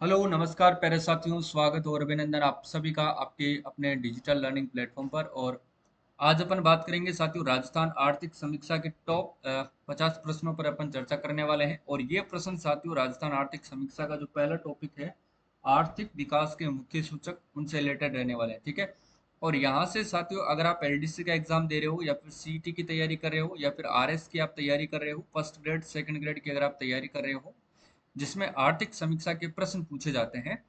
Hello नमस्कार प्यारे साथियों, स्वागत और अभिनंदन आप सभी का आपके अपने डिजिटल लर्निंग प्लेटफॉर्म पर। और आज अपन बात करेंगे साथियों, राजस्थान आर्थिक समीक्षा के टॉप 50 प्रश्नों पर अपन चर्चा करने वाले हैं। और ये प्रश्न साथियों, राजस्थान आर्थिक समीक्षा का जो पहला टॉपिक है, आर्थिक विकास के मुख्य सूचक, उनसे रिलेटेड रहने वाले हैं। ठीक है। और यहाँ से साथियों, अगर आप एलडीसी का एग्जाम दे रहे हो या फिर सीईटी की तैयारी कर रहे हो या फिर आरएस की आप तैयारी कर रहे हो, फर्स्ट ग्रेड सेकंड ग्रेड की अगर आप तैयारी कर रहे हो जिसमें आर्थिक समीक्षा के प्रश्न पूछे जाते हैं,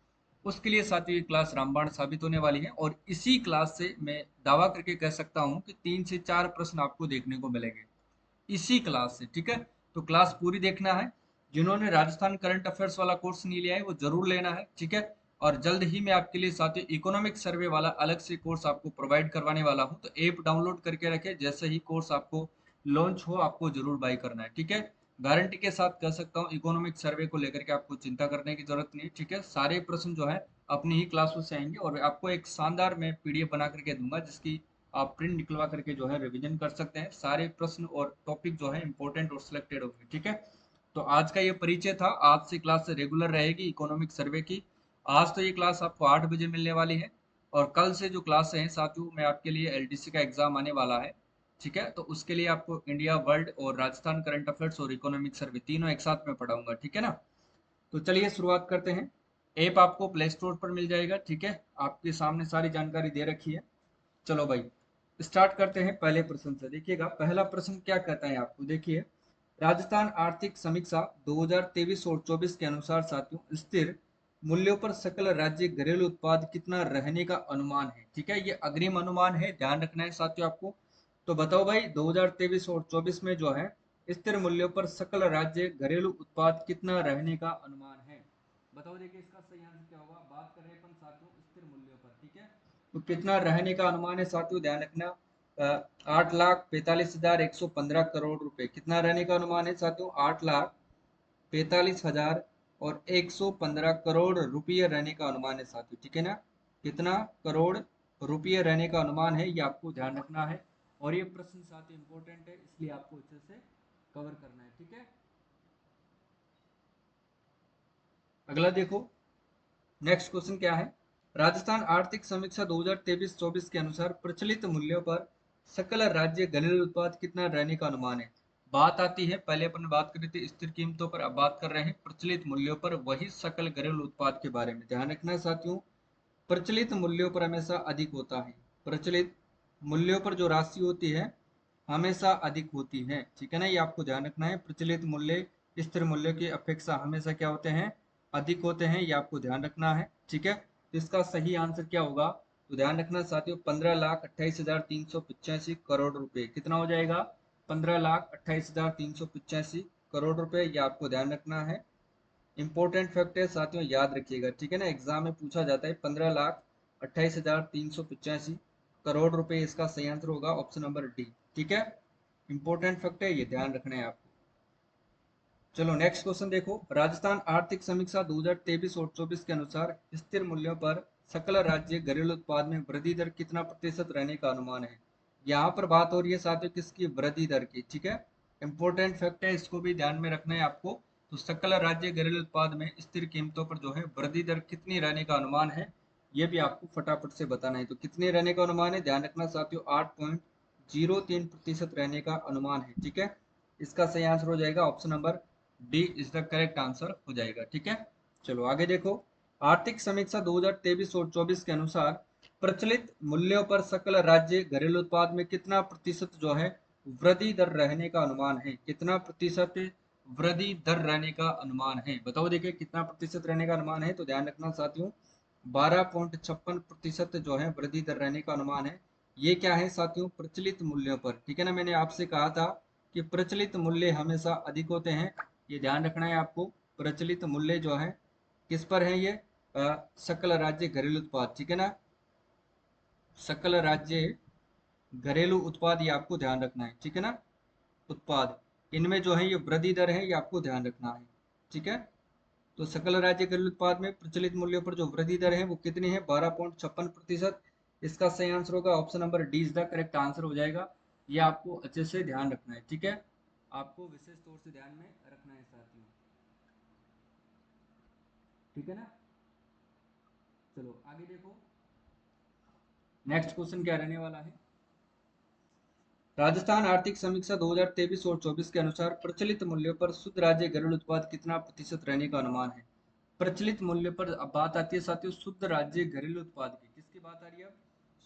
उसके लिए साथियों ये क्लास रामबाण साबित होने वाली है। और इसी क्लास से मैं दावा करके कह सकता हूं कि 3 से 4 प्रश्न आपको देखने को मिलेंगे इसी क्लास से। ठीक है। तो क्लास पूरी देखना है। जिन्होंने राजस्थान करंट अफेयर्स वाला कोर्स नहीं लिया है वो जरूर लेना है। ठीक है। और जल्द ही मैं आपके लिए साथियों इकोनॉमिक सर्वे वाला अलग से कोर्स आपको प्रोवाइड करवाने वाला हूं, तो ऐप डाउनलोड करके रखें। जैसे ही कोर्स आपको लॉन्च हो आपको जरूर बाई करना है। ठीक है। गारंटी के साथ कह सकता हूँ, इकोनॉमिक सर्वे को लेकर के आपको चिंता करने की जरूरत नहीं है। ठीक है। सारे प्रश्न जो है अपनी ही क्लासों से आएंगे और आपको एक शानदार मैं पीडीएफ बना करके दूंगा, जिसकी आप प्रिंट निकलवा करके जो है रिवीजन कर सकते हैं। सारे प्रश्न और टॉपिक जो है इंपॉर्टेंट और सिलेक्टेड होंगे। ठीक है। तो आज का ये परिचय था। आज से क्लास रेगुलर रहेगी इकोनॉमिक सर्वे की। आज तो ये क्लास आपको 8 बजे मिलने वाली है। और कल से जो क्लास है साथियों, मैं आपके लिए एलडीसी का एग्जाम आने वाला है। ठीक है। तो उसके लिए आपको इंडिया वर्ल्ड और राजस्थान करंट अफेयर्स और इकोनॉमिक सर्वे तीनों एक साथ में पढ़ाऊंगा। ठीक है ना। तो चलिए शुरुआत करते हैं। ऐप आपको प्ले स्टोर पर मिल जाएगा। ठीक है। आपके सामने सारी जानकारी दे रखी है। चलो भाई, स्टार्ट करते हैं पहले प्रश्न से। देखिएगा पहला प्रश्न क्या कहता है आपको। देखिए, राजस्थान आर्थिक समीक्षा 2023 और 24 के अनुसार साथियों, स्थिर मूल्यों पर सकल राज्य घरेलू उत्पाद कितना रहने का अनुमान है। ठीक है। ये अग्रिम अनुमान है, ध्यान रखना है साथियों आपको। तो बताओ भाई, 2023 और 24 में जो है स्थिर मूल्यों पर सकल राज्य घरेलू उत्पाद कितना रहने का अनुमान है। बताओ, देखिए इसका सही आंसर क्या होगा। बात कर रहे हैं अपन साथियों स्थिर मूल्यों पर। ठीक है। तो कितना रहने का अनुमान है साथियों, ध्यान रखना। 8,45,115 करोड़ रुपए कितना रहने का अनुमान है साथियों। 8,45,115 करोड़ रुपये रहने का अनुमान है साथियों। ठीक है ना। कितना करोड़ रुपये रहने का अनुमान है, ये आपको ध्यान रखना है। और ये प्रश्न साथियों इंपॉर्टेंट है, इसलिए आपको अच्छे से कवर करना है। ठीक है। अगला देखो, नेक्स्ट क्वेश्चन क्या है। राजस्थान आर्थिक समीक्षा 2023-24 के अनुसार प्रचलित मूल्यों पर सकल राज्य घरेलू उत्पाद कितना रहने का अनुमान है। बात आती है, पहले अपन बात कर रहे थे स्थिर कीमतों पर, अब बात कर रहे हैं प्रचलित मूल्यों पर, वही सकल घरेलू उत्पाद के बारे में ध्यान रखना है साथियों। प्रचलित मूल्यों पर हमेशा अधिक होता है। प्रचलित मूल्यों पर जो राशि होती है हमेशा अधिक होती है। ठीक है ना, ये आपको ध्यान रखना है। प्रचलित मूल्य स्थिर मूल्य की अपेक्षा हमेशा क्या होते हैं, अधिक होते हैं, ये आपको ध्यान रखना है। ठीक है। तो इसका सही आंसर क्या होगा, तो ध्यान रखना साथियों, 15,28,385 करोड़ रुपए कितना हो जाएगा। 15,28,385 करोड़ रुपए, ये आपको ध्यान रखना है। इंपॉर्टेंट फैक्ट है साथियों, याद रखिएगा। ठीक है ना, एग्जाम में पूछा जाता है। 15,28,385 करोड़ रुपए इसका सही आंसर होगा, ऑप्शन नंबर डी। ठीक है। इंपॉर्टेंट फैक्ट है, ये ध्यान रखना है आपको। चलो नेक्स्ट क्वेश्चन देखो। राजस्थान आर्थिक समीक्षा 2023 और 24 के अनुसार स्थिर मूल्यों पर सकल राज्य घरेलू उत्पाद में वृद्धि दर कितना प्रतिशत रहने का अनुमान है। यहाँ पर बात हो रही है साथियों किसकी, वृद्धि दर की। ठीक है। इंपॉर्टेंट फैक्ट है, इसको भी ध्यान में रखना है आपको। तो सकल राज्य घरेलू उत्पाद में स्थिर कीमतों पर जो है वृद्धि दर कितनी रहने का अनुमान है, ये भी आपको फटाफट से बताना है। तो कितने रहने का अनुमान है, ध्यान रखना साथियों, 8.03% रहने का अनुमान है। ठीक है। इसका सही आंसर हो जाएगा option number D is the correct answer हो जाएगा। ठीक है। चलो आगे देखो। आर्थिक समीक्षा 2023 और 24 के अनुसार प्रचलित मूल्यों पर सकल राज्य घरेलू उत्पाद में कितना प्रतिशत जो है वृद्धि दर रहने का अनुमान है। कितना प्रतिशत वृद्धि दर रहने का अनुमान है, बताओ देखिए कितना प्रतिशत रहने का अनुमान है। तो ध्यान रखना साथियों, 12.56% जो है वृद्धि दर रहने का अनुमान है। ये क्या है साथियों, प्रचलित मूल्यों पर। ठीक है ना, मैंने आपसे कहा था कि प्रचलित मूल्य हमेशा अधिक होते हैं, ये ध्यान रखना है आपको। प्रचलित मूल्य जो है किस पर है, ये सकल राज्य घरेलू उत्पाद। ठीक है ना, सकल राज्य घरेलू उत्पाद, ये आपको ध्यान रखना है। ठीक है ना, उत्पाद, इनमें जो है ये वृद्धि दर है, ये आपको ध्यान रखना है। ठीक है। तो सकल राज्य घरेलू उत्पाद में प्रचलित मूल्यों पर जो वृद्धि दर है वो कितनी है, 12.56%। इसका सही आंसर होगा option number D is the correct answer हो जाएगा। ये आपको अच्छे से ध्यान रखना है। ठीक है। आपको विशेष तौर से ध्यान में रखना है साथियों। ठीक है ना। चलो आगे देखो, नेक्स्ट क्वेश्चन क्या रहने वाला है। राजस्थान आर्थिक समीक्षा 2023 और 24 के अनुसार प्रचलित मूल्यों पर शुद्ध राज्य घरेलू उत्पाद कितना प्रतिशत रहने का अनुमान है। प्रचलित मूल्य पर अब बात आती है साथियों शुद्ध राज्य घरेलू उत्पाद की। किसकी बात आ रही है अब?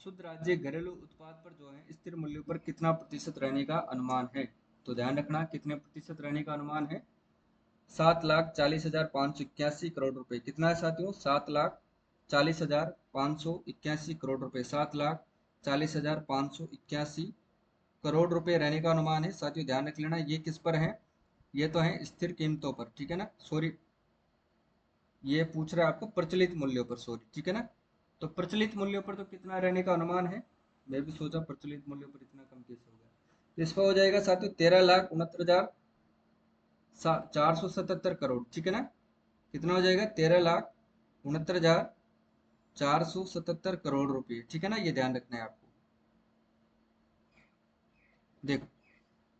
शुद्ध राज्य घरेलू उत्पाद पर जो है स्थिर मूल्यों पर कितना प्रतिशत रहने का अनुमान है। तो ध्यान रखना कितने प्रतिशत रहने का अनुमान है। 7,40,581 करोड़ रुपए। कितना है साथियों? 7,40,581 करोड़ रुपए। 7,40,581 करोड़ रुपए रहने का अनुमान है साथियों। ध्यान रख लेना ये किस पर है? ये तो है स्थिर कीमतों पर, ठीक है ना। सॉरी, ये पूछ रहा है आपको प्रचलित मूल्यों पर, सॉरी, ठीक है ना। तो प्रचलित मूल्यों पर तो कितना रहने का अनुमान है? मैं भी सोचा प्रचलित मूल्यों पर इतना कम कैसे होगा। तो इस पर हो जाएगा साथियों 13,69,477 करोड़, ठीक है ना। कितना हो जाएगा? 13,69,477 करोड़ रुपए, ठीक है ना। ये ध्यान रखना है आपको। देखो,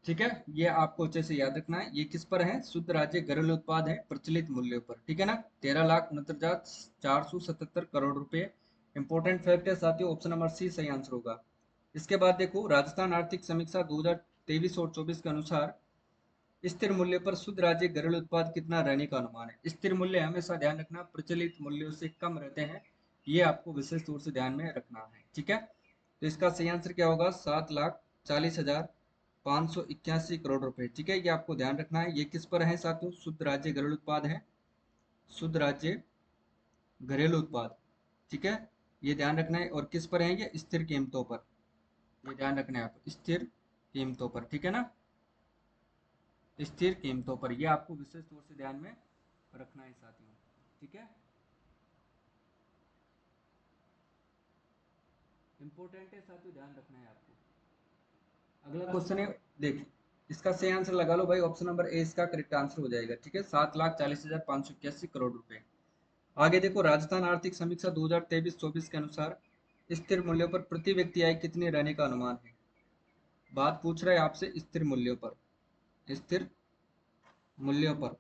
ठीक है, ये आपको अच्छे से याद रखना है। ये किस पर है? शुद्ध राज्य घरेलू उत्पाद है प्रचलित मूल्यों पर, ठीक है ना। 13,69,477 करोड़ रुपए। इंपॉर्टेंट फैक्ट है साथियों, ऑप्शन नंबर सी सही आंसर होगा। इसके बाद देखो, राजस्थान आर्थिक समीक्षा 2023 और 24 के अनुसार स्थिर मूल्य पर शुद्ध राज्य घरेलू उत्पाद कितना रहने का अनुमान है। स्थिर मूल्य हमेशा ध्यान रखना प्रचलित मूल्यों से कम रहते हैं, ये आपको विशेष तौर से ध्यान में रखना है, ठीक है। तो इसका सही आंसर क्या होगा? 7,40,581 करोड़ रुपए, ठीक है। ये आपको ध्यान रखना है। ये किस पर है साथियों? शुद्ध राज्य घरेलू उत्पाद है, शुद्ध राज्य घरेलू उत्पाद, ठीक है। ये ध्यान रखना है। और किस पर है? ये स्थिर कीमतों पर। ये ध्यान रखना है आपको, स्थिर कीमतों पर, ठीक है ना। स्थिर कीमतों पर, ये आपको विशेष तौर से ध्यान में रखना है साथियों, ठीक है। इंपॉर्टेंट है साथियों, ध्यान रखना है आपको। अगला क्वेश्चन है, देखिए, इसका सही आंसर लगा लो भाई। ऑप्शन नंबर ए इसका करेक्ट आंसर हो जाएगा, ठीक है। 7,40,581 करोड़ रुपए। आगे देखो, राजस्थान आर्थिक समीक्षा 2023-24 के अनुसार स्थिर मूल्यों पर प्रति व्यक्ति आय कितनी रहने का अनुमान है। बात पूछ रहा है आपसे स्थिर मूल्यों पर, स्थिर मूल्यों पर।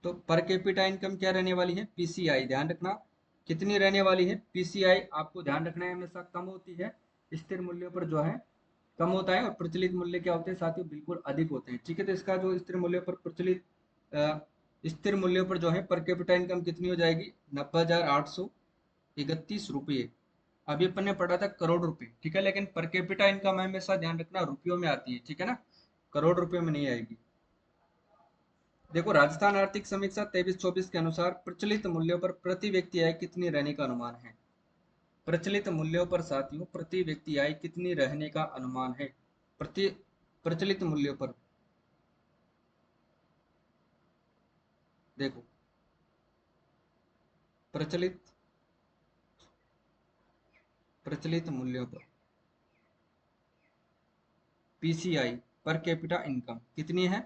तो पर कैपिटा इनकम क्या रहने वाली है? पीसीआई, ध्यान रखना कितनी रहने वाली है। पीसीआई आपको ध्यान रखना है हमेशा कम होती है स्थिर मूल्यों पर, जो है कम होता है। और प्रचलित मूल्य क्या होते हैं साथियों? बिल्कुल अधिक होते हैं, ठीक है। तो इसका जो स्थिर मूल्य पर प्रचलित स्थिर मूल्यों पर जो है पर कैपिटा इनकम कितनी हो जाएगी? 90,831 रुपये। अभी अपन ने पढ़ा था करोड़ रुपए, ठीक है, लेकिन पर कैपिटा इनकम हमेशा ध्यान रखना रुपयों में आती है, ठीक है ना, करोड़ रुपए में नहीं आएगी। देखो, राजस्थान आर्थिक समीक्षा 23-24 के अनुसार प्रचलित मूल्यों पर प्रति व्यक्ति आय कितनी रहने का अनुमान है। प्रचलित मूल्यों पर साथियों प्रति व्यक्ति आय कितनी रहने का अनुमान है। प्रति प्रचलित मूल्यों पर देखो, प्रचलित प्रचलित मूल्यों पर पीसीआई, पर कैपिटा इनकम कितनी है।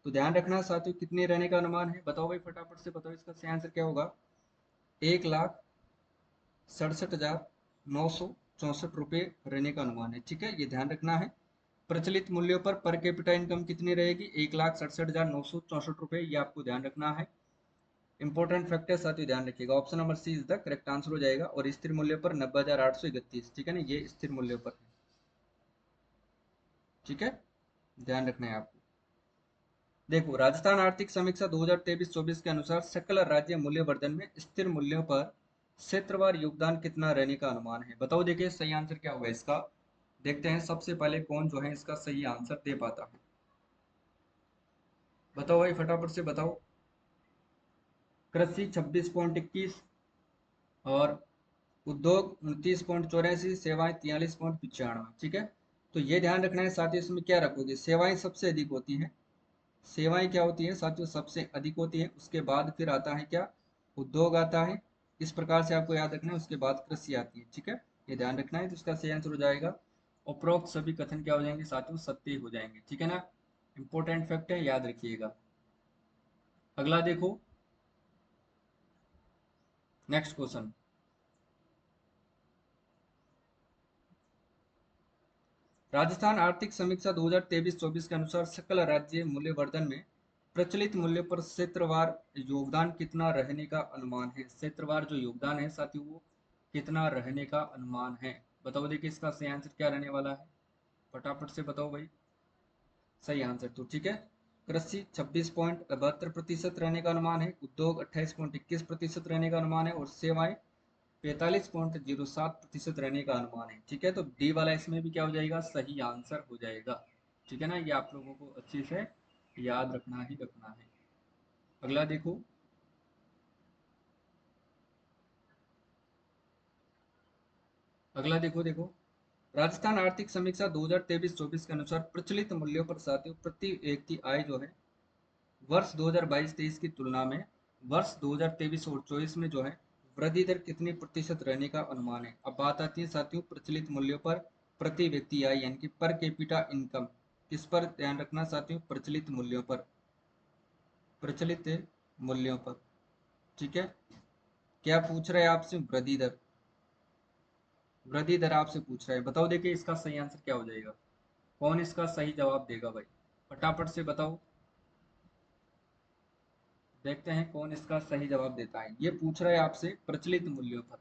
तो ध्यान रखना साथियों कितने रहने का अनुमान है। बताओ भाई, फटाफट से बताओ, इसका सही आंसर क्या होगा? 1,67,964 रुपये रहने का अनुमान है, ठीक है। ये ध्यान रखना है। प्रचलित मूल्यों पर कैपिटा इनकम कितनी रहेगी? 1,67,964 रुपये, ये आपको ध्यान रखना है। इंपॉर्टेंट फैक्टर साथियों ध्यान रखिएगा, option number C is the correct answer हो जाएगा। और स्थिर मूल्य पर 90,831, ठीक है ना, ये स्थिर मूल्य पर है, ठीक है। ध्यान रखना है आपको। देखो, राजस्थान आर्थिक समीक्षा 2023-24 के अनुसार सकल राज्य मूल्यवर्धन में स्थिर मूल्यों पर क्षेत्रवार योगदान कितना रहने का अनुमान है। बताओ, देखिए सही आंसर क्या होगा इसका। देखते हैं सबसे पहले कौन जो है इसका सही आंसर दे पाता है। बताओ भाई, फटाफट से बताओ। कृषि 26.21, और उद्योग 29.84, सेवाएं 43.95, ठीक है। तो ये ध्यान रखना है साथियों, इसमें क्या रखोगे? सेवाएं सबसे अधिक होती हैं। सेवाएं क्या होती है साथियों? सबसे अधिक होती है। उसके बाद फिर आता है क्या? उद्योग आता है। इस प्रकार से आपको याद रखना है। उसके बाद कृषि आती है, ठीक है। ये ध्यान रखना है। तो इसका सही आंसर हो जाएगा। उपरोक्त सभी कथन क्या हो जाएंगे साथियों? सत्य हो जाएंगे, ठीक है ना। इंपॉर्टेंट फैक्ट है, याद रखिएगा। अगला देखो, नेक्स्ट क्वेश्चन। राजस्थान आर्थिक समीक्षा 2023-24 के अनुसार सकल राज्य मूल्यवर्धन में प्रचलित मूल्य पर क्षेत्रवार योगदान कितना रहने का अनुमान है। क्षेत्रवार जो योगदान है साथियों वो कितना रहने का अनुमान है। बताओ देखिए इसका सही आंसर क्या रहने वाला है, फटाफट से बताओ भाई। सही आंसर तो ठीक है, कृषि 26.72% रहने का अनुमान है, उद्योग 28.21% रहने का अनुमान है और सेवाएं 45.07% रहने का अनुमान है। ठीक है, तो डी वाला इसमें भी क्या हो जाएगा, सही आंसर हो जाएगा। ठीक है ना, ये आप लोगों को अच्छे से याद रखना ही रखना है। अगला देखो, अगला देखो देखो राजस्थान आर्थिक समीक्षा 2023-24 के अनुसार प्रचलित मूल्यों पर साथियों प्रति व्यक्ति आय जो है वर्ष 2022-23 की तुलना में वर्ष 2023 और 24 में जो है वृद्धि दर कितनी प्रतिशत रहने का अनुमान है। अब बात आती है साथियों प्रचलित मूल्यों पर प्रति व्यक्ति आय यानी कि पर कैपिटा इनकम। किस पर ध्यान रखना साथियों, प्रचलित मूल्यों पर, प्रचलित मूल्यों पर। ठीक है, क्या पूछ रहे हैं आपसे, वृद्धि दर, वृद्धि दर आपसे पूछ रहा है। बताओ देखिए इसका सही आंसर क्या हो जाएगा, कौन इसका सही जवाब देगा भाई, फटाफट से बताओ। देखते हैं कौन इसका सही जवाब देता है। ये पूछ रहा है आपसे प्रचलित मूल्यों पर,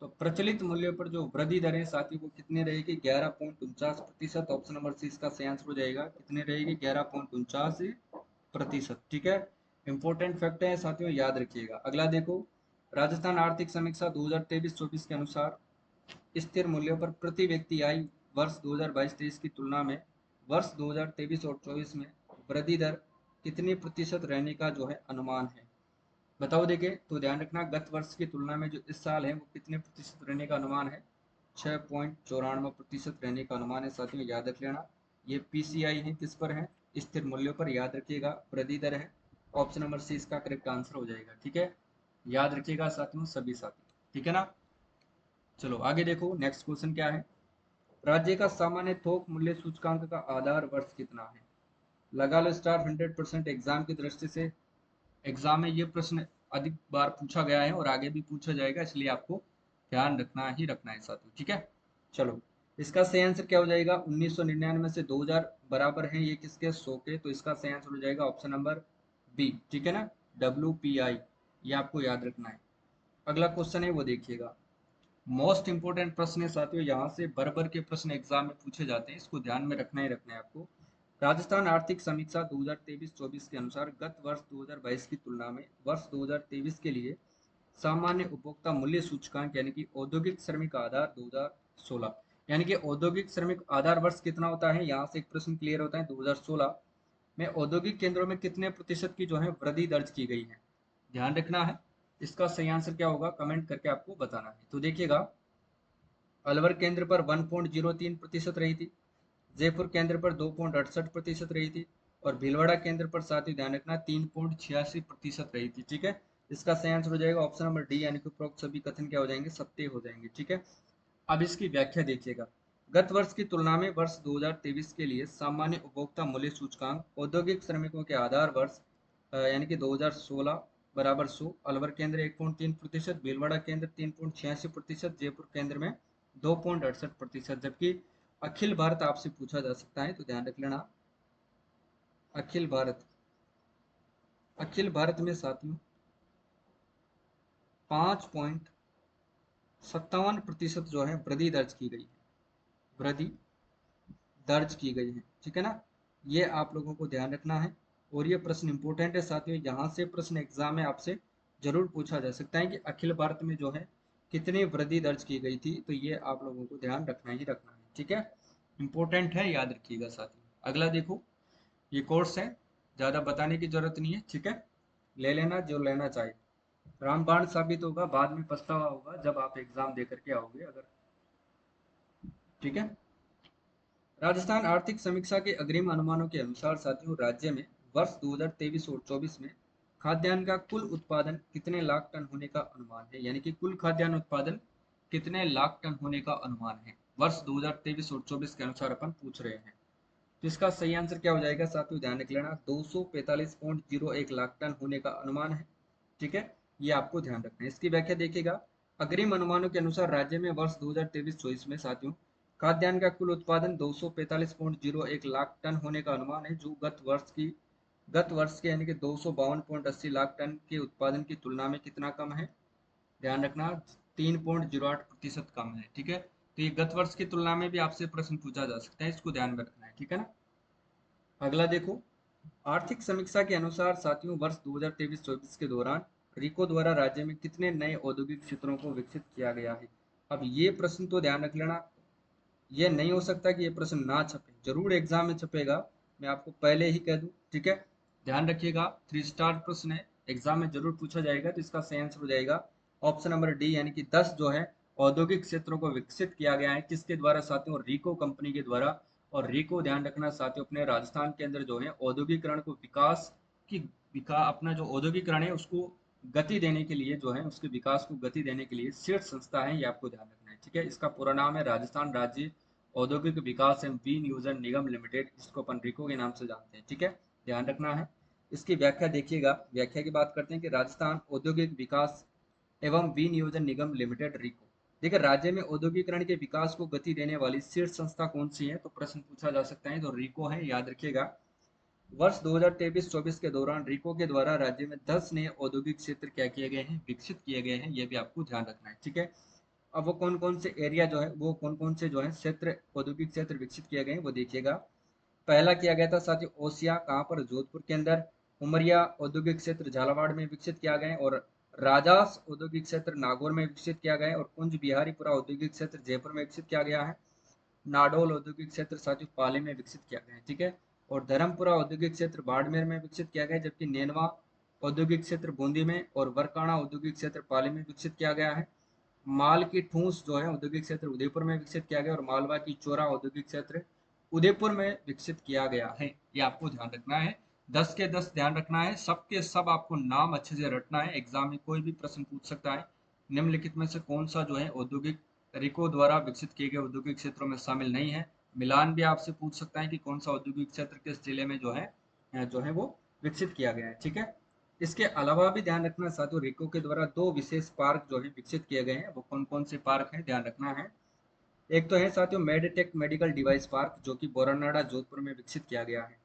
तो प्रचलित मूल्यों पर जो वृद्धि दर है साथी वो कितनी रहेगी, 11.49%। ऑप्शन नंबर सी इसका सही आंसर हो जाएगा। कितनी रहेगी, 11.49%। ठीक है, इंपॉर्टेंट फैक्ट है साथियों, याद रखिएगा। अगला देखो, राजस्थान आर्थिक समीक्षा 2023-24 के अनुसार स्थिर मूल्यों पर प्रति व्यक्ति आय वर्ष 2022-23 की तुलना में वर्ष 2023 और 24 में वृद्धि दर कितनी प्रतिशत रहने का जो है अनुमान है। बताओ देखिए, तो ध्यान रखना गत वर्ष की तुलना में जो इस साल है वो कितने प्रतिशत रहने का अनुमान है, 6.94% रहने का अनुमान है साथियों, याद रख लेना। ये पीसीआई है, किस पर है, स्थिर मूल्यों पर, याद रखिएगा वृद्धि दर है। ऑप्शन नंबर सी इसका करेक्ट आंसर हो जाएगा। ठीक है, याद रखिएगा साथियों सभी साथी। ठीक है ना, चलो आगे देखो नेक्स्ट क्वेश्चन क्या है। राज्य का सामान्य थोक मूल्य सूचकांक का आधार वर्ष कितना है। लगा लो स्टार 100% एग्जाम की दृष्टि से। एग्जाम में ये प्रश्न अधिक बार पूछा गया है और आगे भी पूछा जाएगा, इसलिए आपको ध्यान रखना ही रखना है साथियों। ठीक है, चलो इसका सही आंसर क्या हो जाएगा, 1999 से 2000 बराबर है ये किसके, 100 के, तो इसका सही आंसर हो जाएगा ऑप्शन नंबर बी। ठीक है ना, WPI, ये आपको याद रखना है। अगला क्वेश्चन है वो देखिएगा, मोस्ट इंपोर्टेंट प्रश्न है साथियों, यहाँ से भर भर के प्रश्न एग्जाम में पूछे जाते हैं, इसको ध्यान में रखना ही रखना है आपको। राजस्थान आर्थिक समीक्षा 2023-24 के अनुसार गत वर्ष 2022 की तुलना में वर्ष 2023 के लिए सामान्य उपभोक्ता मूल्य सूचकांक यानी कि औद्योगिक श्रमिक आधार 2016, यानी कि औद्योगिक श्रमिक आधार वर्ष कितना होता है, यहाँ से एक प्रश्न क्लियर होता है। 2016 में औद्योगिक केंद्रों में कितने प्रतिशत की जो है वृद्धि दर्ज की गई है, ध्यान रखना है। इसका सही आंसर क्या होगा कमेंट करके आपको बताना है। तो देखिएगा, अलवर केंद्र पर 1.03% रही थी, जयपुर केंद्र पर 2.68% रही थी और भीलवाड़ा केंद्र पर साथ ही ध्यान रखना 3.86% रही थी। ठीक है, इसका सही आंसर हो जाएगा ऑप्शन नंबर डी, यानी कि उपरोक्त सभी कथन क्या हो जाएंगे, सत्य हो जाएंगे। ठीक है, अब इसकी व्याख्या देखिएगा, गत वर्ष की तुलना में वर्ष 2023 के लिए सामान्य उपभोक्ता मूल्य सूचकांक औद्योगिक श्रमिकों के आधार वर्ष यानी कि 2016 बराबर 100, अलवर केंद्र 1.3%, भीलवाड़ा केंद्र 3.86%, जयपुर केंद्र में 2.68%। जबकि अखिल भारत आपसे पूछा जा सकता है, तो ध्यान रख लेना। अखिल भारत, अखिल भारत में साथियों 5.57% जो है वृद्धि दर्ज की गई है, वृद्धि दर्ज की गई है। ठीक है ना, ये आप लोगों को ध्यान रखना है और ये प्रश्न इंपॉर्टेंट है साथियों, यहाँ से प्रश्न एग्जाम में आपसे जरूर पूछा जा सकता है कि अखिल भारत में जो है कितनी वृद्धि दर्ज की गई थी, तो ये आप लोगों को ध्यान रखना ही रखना है। ठीक है, इंपॉर्टेंट है, याद रखिएगा साथियों। अगला देखो, ये कोर्स है, ज़्यादा बताने की जरूरत नहीं है। ठीक है, ले लेना जो लेना चाहे, रामबाण साबित होगा, बाद में पछतावा होगा जब आप एग्जाम दे करके आओगे अगर। ठीक है, राजस्थान आर्थिक समीक्षा के अग्रिम अनुमानों के अनुसार साथियों राज्य में वर्ष 2023 और 24 में खाद्यान्न का कुल उत्पादन कितने लाख टन होने का अनुमान है, यानी कि कुल खाद्यान्न उत्पादन कितने लाख टन होने का अनुमान है वर्ष 2023 और 24 के अनुसार अपन पूछ रहे हैं। तो इसका सही आंसर क्या हो जाएगा साथियों, ध्यान रख लेना, 245.01 लाख टन होने का अनुमान है। ठीक है, ये आपको ध्यान रखना है। इसकी व्याख्या देखिएगा, अग्रिम अनुमानों के अनुसार राज्य में वर्ष 2023-24 में साथियों खाद्यान्न का कुल उत्पादन 245.01 लाख टन होने का अनुमान है, जो गत वर्ष की गत वर्ष के यानी कि 252.80 लाख टन के उत्पादन की तुलना में कितना कम है? ध्यान रखना 3.08% कम है। ठीक है, तो ये गत वर्ष की तुलना में भी आपसे प्रश्न पूछा जा सकता है, इसको ध्यान में रखना है। ठीक है ना। अगला देखो, आर्थिक समीक्षा के अनुसार साथियों वर्ष 2023-24 के दौरान रिको द्वारा राज्य में कितने नए औद्योगिक क्षेत्रों को विकसित किया गया है? अब ये प्रश्न तो ध्यान रख लेना, ये नहीं हो सकता कि ये प्रश्न ना छपे, जरूर एग्जाम में छपेगा, मैं आपको पहले ही कह दूं। ठीक है, ध्यान रखिएगा, 3 स्टार प्रश्न है, एग्जाम में जरूर पूछा जाएगा, तो इसका सही आंसर हो जाएगा ऑप्शन नंबर डी, यानी कि 10 जो है औद्योगिक क्षेत्रों को विकसित किया गया है। किसके द्वारा साथियों? रिको कंपनी के द्वारा। और रिको ध्यान रखना साथियों अपने राजस्थान के अंदर जो है औद्योगिकरण को विकास की अपना जो औद्योगिकरण है उसको गति देने के लिए जो है, उसके विकास को गति देने के लिए शीर्ष संस्था है, ये आपको ध्यान रखना है। ठीक है, इसका पूरा नाम है राजस्थान राज्य औद्योगिक विकास एवं विनियोजन निगम लिमिटेड, इसको अपन रिको के नाम से जानते हैं। ठीक है, ध्यान रखना है। इसकी व्याख्या देखिएगा, व्याख्या की बात करते हैं कि राजस्थान औद्योगिक विकास एवं विनियोजन निगम लिमिटेड रिको। देखिए, राज्य में औद्योगिकरण के विकास को गति देने वाली शीर्ष संस्था कौन सी है, तो प्रश्न पूछा जा सकता है, तो रिको है, याद रखिएगा। वर्ष 2023-24 के दौरान रिको के द्वारा राज्य में 10 नए औद्योगिक क्षेत्र क्या किए गए हैं? विकसित किए गए हैं, ये भी आपको ध्यान रखना है। ठीक है, अब वो कौन कौन से एरिया जो है, वो कौन कौन से जो है क्षेत्र, औद्योगिक क्षेत्र विकसित किए गए हैं, वो देखिएगा। पहला किया गया था साथियों ओसिया, कहाँ पर? जोधपुर के अंदर। उमरिया औद्योगिक क्षेत्र झालावाड़ में विकसित किया गया है। और राजास औद्योगिक क्षेत्र नागौर में विकसित किया गया है। और कुंज बिहारीपुरा औद्योगिक क्षेत्र जयपुर में विकसित किया गया है। नाडोल औद्योगिक क्षेत्र साथियों पाली में विकसित किया गया है। ठीक है, और धर्मपुरा औद्योगिक क्षेत्र बाड़मेर में विकसित किया गया है, जबकि नेनवा औद्योगिक क्षेत्र बूंदी में और वरकाणा औद्योगिक क्षेत्र पाली में विकसित किया गया है। माल की ठूस जो है औद्योगिक क्षेत्र उदयपुर में विकसित किया गया, और मालवा की चोरा औद्योगिक क्षेत्र उदयपुर में विकसित किया गया है, ये आपको ध्यान रखना है। 10 के 10 ध्यान रखना है, सबके सब आपको नाम अच्छे से रटना है, एग्जाम में कोई भी प्रश्न पूछ सकता है। निम्नलिखित में से कौन सा जो है औद्योगिक रिको द्वारा विकसित किए गए औद्योगिक क्षेत्रों में शामिल नहीं है? मिलान भी आपसे पूछ सकता है कि कौन सा औद्योगिक क्षेत्र किस जिले में जो है वो विकसित किया गया है। ठीक है, इसके अलावा भी ध्यान रखना साथियों, रिको के द्वारा 2 विशेष पार्क जो है विकसित किए गए हैं, वो कौन कौन से पार्क हैं, ध्यान रखना है। एक तो है साथियों मेडटेक मेडिकल डिवाइस पार्क, जो कि बोरनाडा जोधपुर में विकसित किया गया है।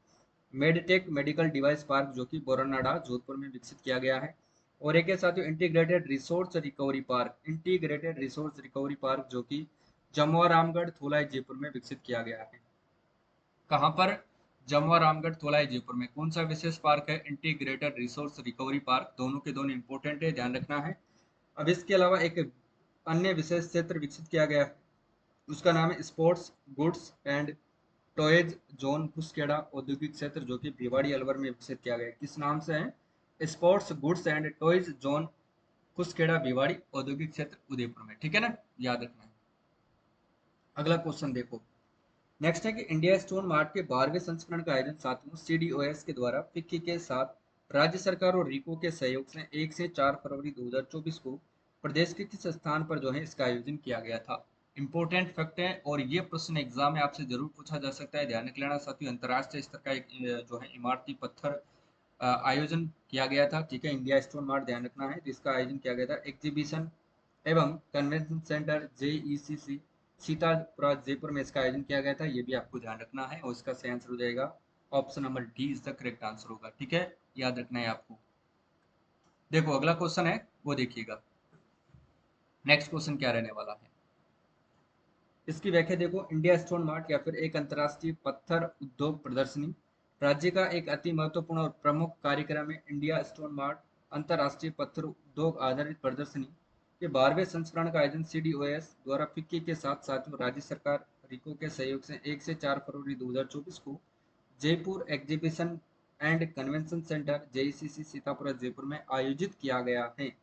मेडटेक मेडिकल डिवाइस पार्क जो कि बोरनाडा जोधपुर में विकसित किया गया है। और एक है साथियों integrated resource recovery park, integrated resource recovery park जो कि जमुआ रामगढ़ थोलाई जयपुर में विकसित किया गया है। कहाँ पर? जमुआ रामगढ़ थोलाई जयपुर में। कौन सा विशेष पार्क है? Integrated resource recovery park. दोनों के दोनों इंपॉर्टेंट है, ध्यान रखना है। अब इसके अलावा एक अन्य विशेष क्षेत्र विकसित किया गया है, उसका नाम है sports goods and toys zone Kuskeda औद्योगिक क्षेत्र, जो कि भिवाड़ी अलवर में विकसित किया गया है। किस नाम से है? Sports goods and toys zone Kuskeda Bhiwadi औद्योगिक क्षेत्र उदयपुर में। ठीक है ना, याद रखना है। अगला क्वेश्चन देखो, नेक्स्ट है कि इंडिया स्टोन मार्ट के 12वें संस्करण का आयोजन साथियों सीडीओएस के द्वारा फिक्की के साथ राज्य सरकार और रिको के सहयोग से 1 से 4 फरवरी 2024 को प्रदेश के किस स्थान पर जो है इसका आयोजन किया गया था? इंपॉर्टेंट फैक्ट है, और ये प्रश्न एग्जाम में आपसे जरूर पूछा जा सकता है, ध्यान रख लेना साथियों। अंतर्राष्ट्रीय स्तर का एक जो है इमारती पत्थर आयोजन किया गया था। ठीक है, इंडिया स्टोन मार्ट ध्यान रखना है, जिसका आयोजन किया गया था एग्जीबिशन एवं convention centre JECC Sitapura Jaipur में इसका आयोजन किया गया था, ये भी आपको ध्यान रखना है। और इसका सही आंसर हो जाएगा option number D is the correct answer होगा। ठीक है, याद रखना है आपको। देखो अगला क्वेश्चन है, वो देखिएगा, नेक्स्ट क्वेश्चन क्या रहने वाला है, इसकी व्याख्या देखो। इंडिया स्टोन मार्ट या फिर एक अंतर्राष्ट्रीय पत्थर उद्योग प्रदर्शनी राज्य का एक अति महत्वपूर्ण और प्रमुख कार्यक्रम है। इंडिया स्टोन मार्ट अंतर्राष्ट्रीय पत्थर उद्योग आधारित प्रदर्शनी के 12वें संस्करण का आयोजन सीडीओएस द्वारा फिक्की के साथ साथियों राज्य सरकार रिको के सहयोग से 1 से 4 फरवरी 2024 को Jaipur exhibition and convention centre JECC Sitapura Jaipur में आयोजित किया गया है।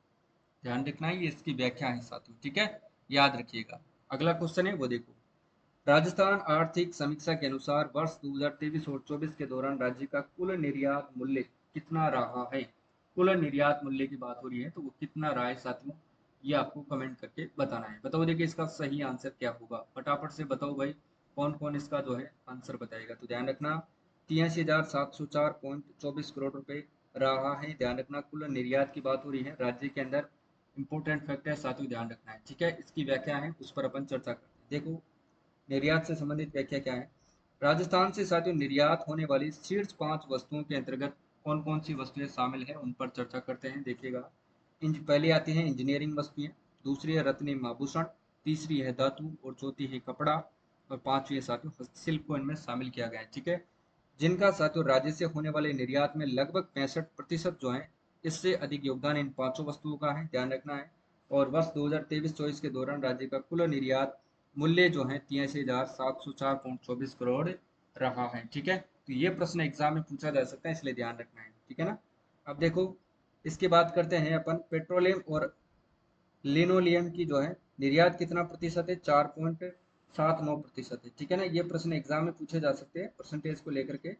ध्यान रखना है, ये इसकी व्याख्या है साथियों। ठीक है, याद रखिएगा। अगला क्वेश्चन है वो देखो, राजस्थान आर्थिक समीक्षा के अनुसार वर्ष 2023 और 24 के दौरान राज्य का कुल निर्यात मूल्य कितना रहा है? कुल निर्यात मूल्य की बात हो रही है, तो वो कितना रहा है साथियों, ये आपको कमेंट करके बताना है। बताओ देखिए इसका सही आंसर क्या होगा, फटाफट से बताओ भाई, कौन कौन इसका जो है आंसर बताएगा। तो ध्यान रखना 83,704.24 करोड़ रुपए रहा है। ध्यान रखना कुल निर्यात की बात हो रही है राज्य के अंदर, इंपोर्टेंट फैक्ट है साथियों, ध्यान रखना है। ठीक है, इसकी व्याख्या है उस पर अपन चर्चा करते हैं। देखो निर्यात से संबंधित व्याख्या क्या है। राजस्थान से साथियों निर्यात होने वाली शीर्ष 5 वस्तुओं के अंतर्गत कौन कौन सी वस्तुएं शामिल हैं उन पर चर्चा करते हैं। देखिएगा, पहले आती हैं इंजीनियरिंग वस्तुएं, दूसरी है रत्न आभूषण, तीसरी है धातु और चौथी है कपड़ा और पांचवी है साथियों हस्तशिल्प को इनमें शामिल किया गया है। ठीक है, जिनका साथियों राज्य से होने वाले निर्यात में लगभग 65% जो है, इससे अधिक योगदान इन पांचों वस्तुओं का है, ध्यान रखना है। और वर्ष 2023-24 के दौरान राज्य का कुल निर्यात मूल्य जो है 83,704.24 करोड़ रहा है। ठीक है, तो ये प्रश्न एग्जाम में पूछा जा सकता है, इसलिए ध्यान रखना है। ठीक है ना। अब देखो, इसके बात करते हैं अपन पेट्रोलियम और लिनोलियम की जो है निर्यात कितना प्रतिशत है, 4.79% है। ठीक है ना, ये प्रश्न एग्जाम में पूछे जा सकते हैं परसेंटेज को लेकर के।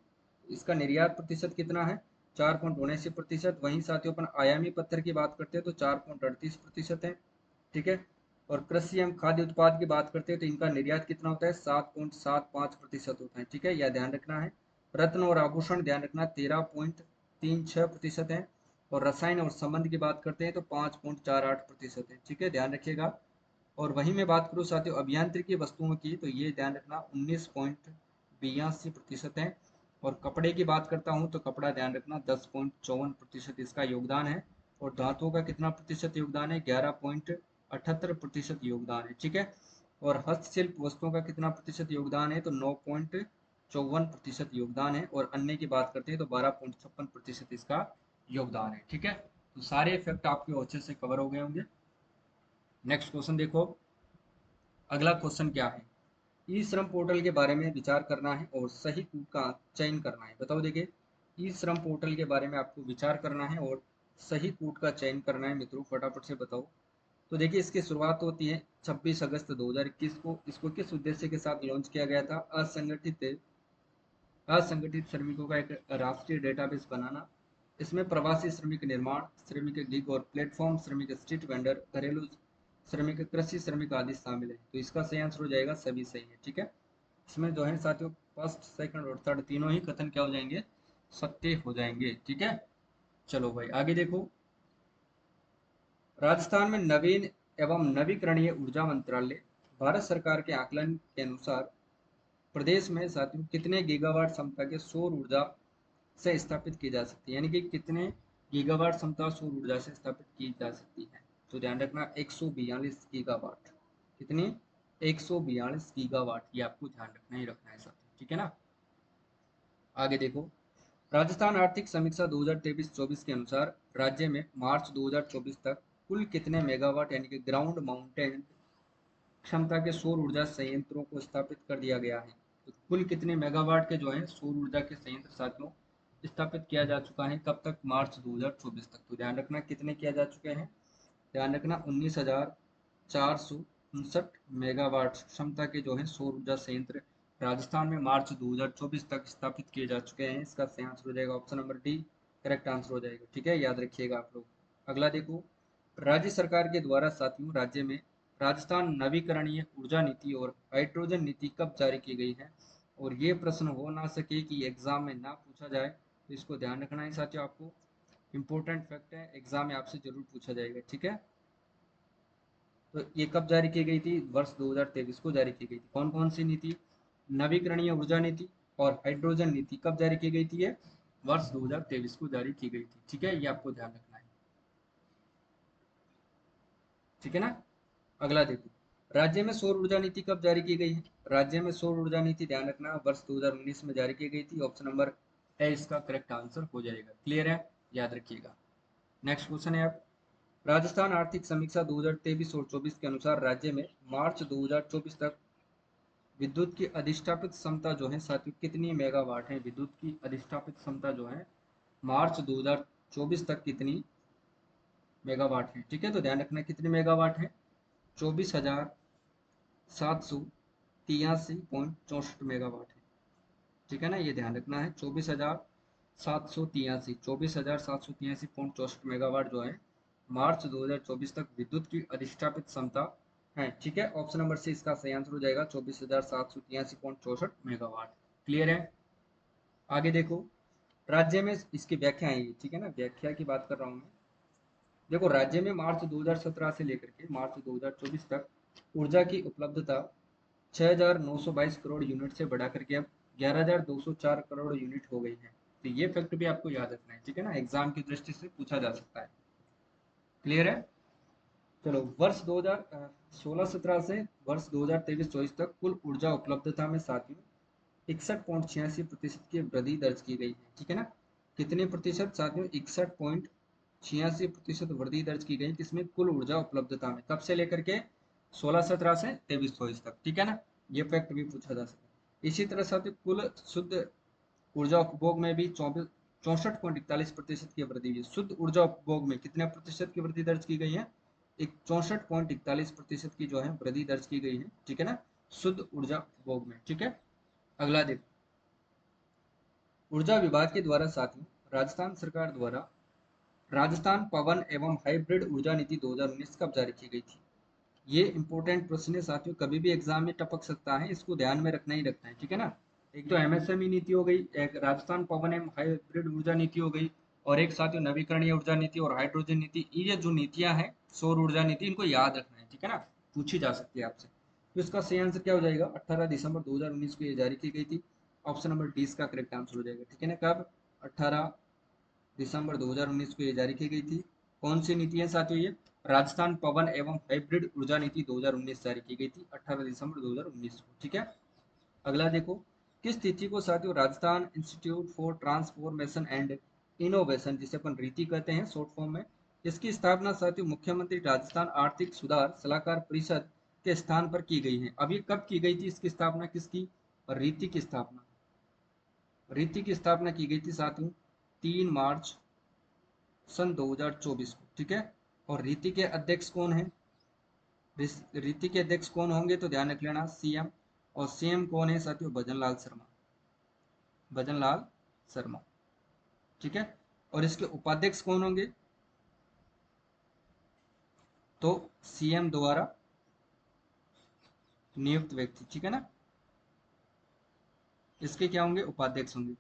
इसका निर्यात प्रतिशत कितना है, 4.79%। वहीं साथियों अपन आयामी पत्थर की बात करते हैं तो 4.38% है। ठीक है, और कृषि एवं खाद्य उत्पाद की बात करते हैं तो इनका निर्यात कितना होता है, 7.75% होता है। ठीक है, यह ध्यान रखना है। रत्न और आभूषण ध्यान रखना 13.36% है। और रसायन और संबंध की बात करते हैं तो 5.48% है। ठीक है, ध्यान रखिएगा। और वहीं मैं बात करूँ साथियों अभियांत्रिकी वस्तुओं की तो ये ध्यान रखना 19.82% है। और कपड़े की बात करता हूँ तो कपड़ा ध्यान रखना 10.54% इसका योगदान है। और धातुओं का कितना प्रतिशत योगदान है, 11.78% योगदान है। ठीक है, और हस्तशिल्प वस्तुओं का कितना प्रतिशत योगदान है, तो 9.54% योगदान है। और अन्य की बात करते हैं तो 12.56% इसका योगदान है। ठीक है, तो सारे इफेक्ट आपके अच्छे से कवर हो गए होंगे। नेक्स्ट क्वेश्चन देखो, अगला क्वेश्चन क्या है, ई श्रम पोर्टल के बारे में विचार करना है और सही कूट का चयन करना है। बताओ, देखिए ई श्रम पोर्टल के बारे में आपको विचार करना है और सही कूट का चयन करना है। मित्रों फटाफट से बताओ। तो देखिए, इसकी शुरुआत होती है 26 अगस्त 2021 को। इसको किस उद्देश्य के साथ लॉन्च किया गया था, असंगठित श्रमिकों का एक राष्ट्रीय डेटाबेस बनाना। इसमें प्रवासी श्रमिक निर्माण, श्रमिक गिग और प्लेटफॉर्म श्रमिक, स्ट्रीट वेंडर, घरेलू श्रमिक, कृषि श्रमिक आदि शामिल है। तो इसका सही आंसर हो जाएगा, सभी सही है। ठीक है, इसमें जो है साथियों फर्स्ट सेकंड और थर्ड तीनों ही कथन क्या हो जाएंगे, सत्य हो जाएंगे। ठीक है, चलो भाई आगे देखो। राजस्थान में नवीन एवं नवीकरणीय ऊर्जा मंत्रालय भारत सरकार के आकलन के अनुसार प्रदेश में साथियों कितने गीगावाट क्षमता के सौर ऊर्जा से स्थापित की जा सकती है, यानी कि कितने गीगावाट क्षमता सौर ऊर्जा से स्थापित की जा सकती है। तो ध्यान रखना 142 गीगावाट। कितनी, 142 गीगावाट, ये आपको ध्यान रखना ही रखना है साथियों। ठीक है ना। आगे देखो, राजस्थान आर्थिक समीक्षा 2023-24 के अनुसार राज्य में मार्च 2024 तक कुल कितने मेगावाट यानी कि ग्राउंड माउंटेन क्षमता के सौर ऊर्जा संयंत्रों को स्थापित कर दिया गया है। तो कुल कितने मेगावाट के जो है सौर ऊर्जा के संयंत्र साथियों स्थापित किया जा चुका है, कब तक, मार्च 2024 तक। तो ध्यान रखना कितने किया जा चुके हैं, ध्यान रखना 19,459 मेगावाट क्षमता के जो है सौर ऊर्जा संयंत्र राजस्थान में मार्च 2024 तक स्थापित किए जा चुके हैं। इसका सही आंसर हो जाएगा option number D, correct answer हो जाएगा। ठीक है, याद रखिएगा आप लोग। अगला देखो, राज्य सरकार के द्वारा साथियों राज्य में राजस्थान नवीकरणीय ऊर्जा नीति और हाइड्रोजन नीति कब जारी की गई है। और ये प्रश्न हो ना सके कि एग्जाम में ना पूछा जाए, तो इसको ध्यान रखना है साथियों। आपको इंपॉर्टेंट फैक्ट है, एग्जाम में आपसे जरूर पूछा जाएगा। ठीक है, तो ये कब जारी की गई थी, वर्ष 2023 को जारी की गई थी। कौन कौन सी नीति, नवीकरणीय ऊर्जा नीति और हाइड्रोजन नीति कब जारी की गई थी, ये वर्ष 2023 को जारी की गई थी। ठीक है, ये आपको ध्यान रखना है। ठीक है ना। अगला देखो, राज्य में सौर ऊर्जा नीति कब जारी की गई है। राज्य में सौर ऊर्जा नीति ध्यान रखना वर्ष 2019 में जारी की गई थी। ऑप्शन नंबर ए इसका करेक्ट आंसर हो जाएगा। क्लियर है, याद रखिएगा। नेक्स्ट क्वेश्चन है आप, राजस्थान आर्थिक समीक्षा 2023 और 24 के अनुसार राज्य में मार्च 2024 तक विद्युत की अधिष्ठापित क्षमता जो है साथियों कितनी मेगावाट है। विद्युत की अधिष्ठापित क्षमता जो है मार्च 2024 तक कितनी मेगावाट है। ठीक है, तो ध्यान रखना कितनी मेगावाट है, 24,783.64 मेगावाट है। ठीक है ना, ये ध्यान रखना है 24,783 मेगावाट जो है मार्च 2024 तक विद्युत की अधिष्ठापित क्षमता है। ठीक है, ऑप्शन नंबर सी इसका सही आंसर हो जाएगा 24,783.64 मेगावाट। क्लियर है। आगे देखो, राज्य में इसकी व्याख्या है ये। ठीक है ना, व्याख्या की बात कर रहा हूँ मैं। देखो, राज्य में मार्च 2017 से लेकर के मार्च 2024 तक ऊर्जा की उपलब्धता 6,922 करोड़ यूनिट से बढ़ा करके अब 11,204 करोड़ यूनिट हो गई है। तो ये फैक्ट भी आपको याद रखना है, ठीक है ना, एग्जाम की दृष्टि से पूछा जा सकता है। क्लियर है? चलो, वर्ष 2016-17 से वर्ष 2023-24 तक कुल ऊर्जा उपलब्धता में साथियों 61.86% की वृद्धि दर्ज की गई है, ठीक है ना। कितने प्रतिशत साथियों? 61.86% वृद्धि दर्ज की गई किसमें? कुल ऊर्जा उपलब्धता में। कब से लेकर के? 16-17 से 23-24 तक, ठीक है ना। ये फैक्ट भी पूछा जा सकता है। इसी तरह साथियों कुल शुद्ध ऊर्जा उपभोग में भी 64.41% की वृद्धि हुई है। शुद्ध ऊर्जा उपभोग में कितने प्रतिशत की वृद्धि दर्ज की गई है? एक 64.41% की जो है वृद्धि दर्ज की गई है, ठीक है ना, शुद्ध ऊर्जा उपभोग में। ठीक है, अगला देखो, ऊर्जा विभाग के द्वारा साथियों राजस्थान सरकार द्वारा राजस्थान पवन एवं हाइब्रिड ऊर्जा नीति 2019 कब जारी की गई थी? ये इंपॉर्टेंट प्रश्न है साथियों, कभी भी एग्जाम में टपक सकता है, इसको ध्यान में रखना ही रखना है, ठीक है ना। एक तो एमएसएमई नीति हो गई, एक राजस्थान पवन एवं हाइब्रिड ऊर्जा नीति हो गई, और एक साथियों नवीकरणीय ऊर्जा नीति और हाइड्रोजन नीति। ये जो नीतियां हैं, सौर ऊर्जा नीति, इनको याद रखना है, ठीक है ना, पूछी जा सकती है आपसे। तो इसका सही आंसर क्या हो जाएगा? 18 दिसंबर 2019 को ये जारी की गई थी। ऑप्शन नंबर डी इसका करेक्ट आंसर हो जाएगा, ठीक है ना। कब? 18 दिसंबर 2019 को ये जारी की गई थी। कौन सी नीति है साथियों? ये राजस्थान पवन एवं हाइब्रिड ऊर्जा नीति 2019 जारी की गई थी 18 दिसंबर 2019 को, ठीक है। अगला देखो, किस तिथि को साथियों Rajasthan institute for transformation and innovation, जिसे अपन रीति कहते हैं शॉर्ट फॉर्म में, इसकी स्थापना साथियों मुख्यमंत्री राजस्थान आर्थिक सुधार सलाहकार परिषद के स्थान पर की गई है। अभी कब की गई थी इसकी स्थापना? किसकी? रीति की स्थापना। रीति की स्थापना की गई थी साथियों 3 मार्च सन 2024 को, ठीक है। और रीति के अध्यक्ष कौन है? रीति के अध्यक्ष कौन होंगे? तो ध्यान रख लेना, सीएम। और सीएम कौन है साथियों? भजनलाल शर्मा। भजनलाल शर्मा, ठीक है। और इसके उपाध्यक्ष कौन होंगे? तो सीएम द्वारा नियुक्त व्यक्ति, ठीक है ना, इसके क्या होंगे? उपाध्यक्ष होंगे।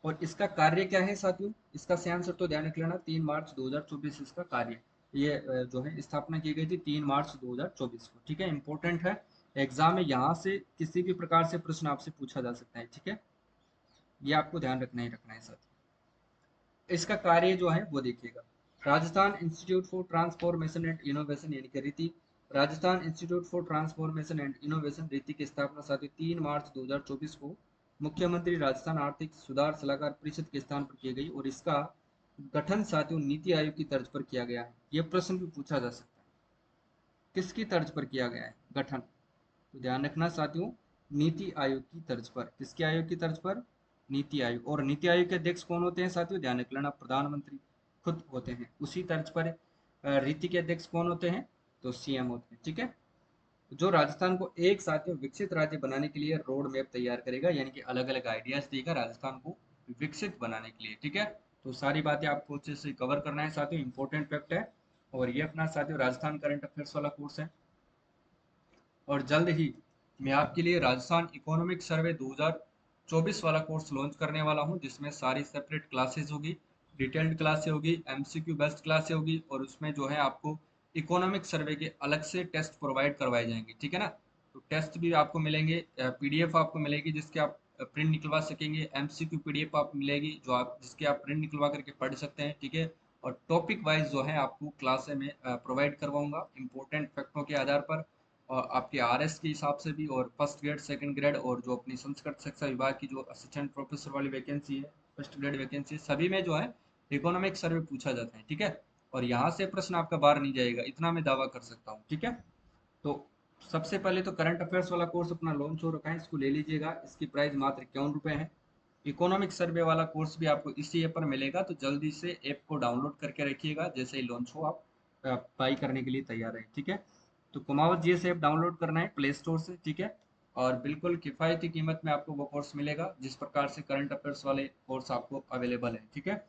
और इसका कार्य क्या है साथियों? इसका सही आंसर तो ध्यान रख लेना 3 मार्च 2024 इसका कार्य। ये जो है स्थापना की गई थी 3 मार्च 2024 को, ठीक है, इंपॉर्टेंट है। एग्जाम में यहाँ से किसी भी प्रकार से प्रश्न आपसे पूछा जा सकता है, ठीक है, ये आपको ध्यान रखना ही रखना है साथियों। इसका कार्य जो है वो देखिएगा, Rajasthan institute for transformation and innovation यानी कि रीति, Rajasthan institute for transformation and innovation रीति की स्थापना साथियों 3 मार्च 2024 को मुख्यमंत्री राजस्थान आर्थिक सुधार सलाहकार परिषद के स्थान पर की गई, और इसका गठन साथियों नीति आयोग की तर्ज पर किया गया है। यह प्रश्न भी पूछा जा सकता है, किसकी तर्ज पर किया गया है गठन? तो ध्यान रखना साथियों, नीति आयोग की तर्ज पर। किसके आयोग की तर्ज पर? नीति आयोग। और नीति आयोग के अध्यक्ष कौन होते हैं साथियों? ध्यान रख लेना, प्रधानमंत्री खुद होते हैं। उसी तर्ज पर रीति के अध्यक्ष कौन होते हैं? तो सीएम होते हैं, ठीक है। जो राजस्थान को एक साथियों विकसित राज्य बनाने के लिए रोड मैप तैयार करेगा, यानी कि अलग अलग आइडियाज देगा राजस्थान को विकसित बनाने के लिए, ठीक है। तो सारी बातें आपको अच्छे से कवर करना है साथियों, इंपॉर्टेंट फैक्ट है। और ये अपना साथियों राजस्थान करंट अफेयर्स वाला कोर्स है। और जल्द ही मैं आपके लिए राजस्थान इकोनॉमिक सर्वे 2024 वाला कोर्स लॉन्च करने वाला हूं, जिसमें सारी सेपरेट क्लासेस होगी, डिटेल्ड क्लासेस होगी, एमसीक्यू बेस्ड क्लासेस होगी, और उसमें जो है आपको इकोनॉमिक सर्वे के अलग से टेस्ट प्रोवाइड करवाए जाएंगे, ठीक है ना। तो टेस्ट भी आपको मिलेंगे, पीडीएफ आपको मिलेगी जिसके आप प्रिंट निकलवा सकेंगे, एमसीक्यू पीडीएफ आप मिलेगी जो आप जिसके आप प्रिंट निकलवा करके पढ़ सकते हैं, ठीक है। और टॉपिक वाइज जो है आपको क्लास में प्रोवाइड करवाऊंगा इंपॉर्टेंट फैक्टों के आधार पर, और आपके आरएस के हिसाब से भी, और फर्स्ट ग्रेड सेकंड ग्रेड और जो अपनी संस्कृत शिक्षा विभाग की जो असिस्टेंट प्रोफेसर वाली वैकेंसी है, फर्स्ट ग्रेड वैकेंसी, सभी में जो है इकोनॉमिक सर्वे पूछा जाता है, ठीक है। और यहाँ से प्रश्न आपका बाहर नहीं जाएगा, इतना मैं दावा कर सकता हूँ, ठीक है। तो सबसे पहले तो करंट अफेयर्स वाला कोर्स अपना लॉन्च हो रखा है, इसको ले लीजिएगा। इसकी प्राइस मात्र 51 रुपये है। इकोनॉमिक सर्वे वाला कोर्स भी आपको इसी ऐप पर मिलेगा, तो जल्दी से ऐप को डाउनलोड करके रखिएगा, जैसे ही लॉन्च हो आप बाई करने के लिए तैयार रहें, ठीक है। तो कुमावत जीएस ऐप डाउनलोड करना है प्ले स्टोर से, ठीक है। और बिल्कुल किफ़ायती कीमत में आपको वो कोर्स मिलेगा जिस प्रकार से करंट अफेयर्स वाले कोर्स आपको अवेलेबल है, ठीक है।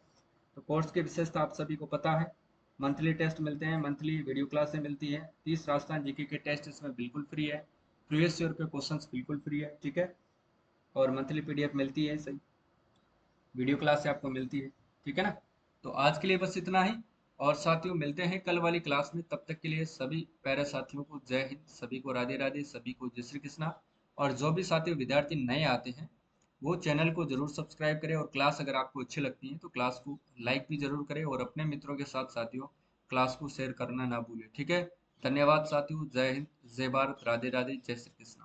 तो कोर्स की विशेषता आप सभी को पता है, मंथली टेस्ट मिलते हैं, मंथली वीडियो क्लासें मिलती हैं, 30 राजस्थान जीके के टेस्ट इसमें बिल्कुल फ्री है, प्रीवियस ईयर के क्वेश्चंस बिल्कुल फ्री है, ठीक है। और मंथली पीडीएफ मिलती है, सही वीडियो क्लास से आपको मिलती है, ठीक है ना। तो आज के लिए बस इतना ही, और साथियों मिलते हैं कल वाली क्लास में। तब तक के लिए सभी प्यारे साथियों को जय हिंद, सभी को राधे राधे, सभी को जय श्री कृष्णा। और जो भी साथी विद्यार्थी नए आते हैं वो चैनल को जरूर सब्सक्राइब करें, और क्लास अगर आपको अच्छी लगती है तो क्लास को लाइक भी जरूर करें, और अपने मित्रों के साथ साथियों क्लास को शेयर करना ना भूलें। ठीक है, धन्यवाद साथियों। जय हिंद, जय भारत, राधे राधे, जय श्री कृष्ण।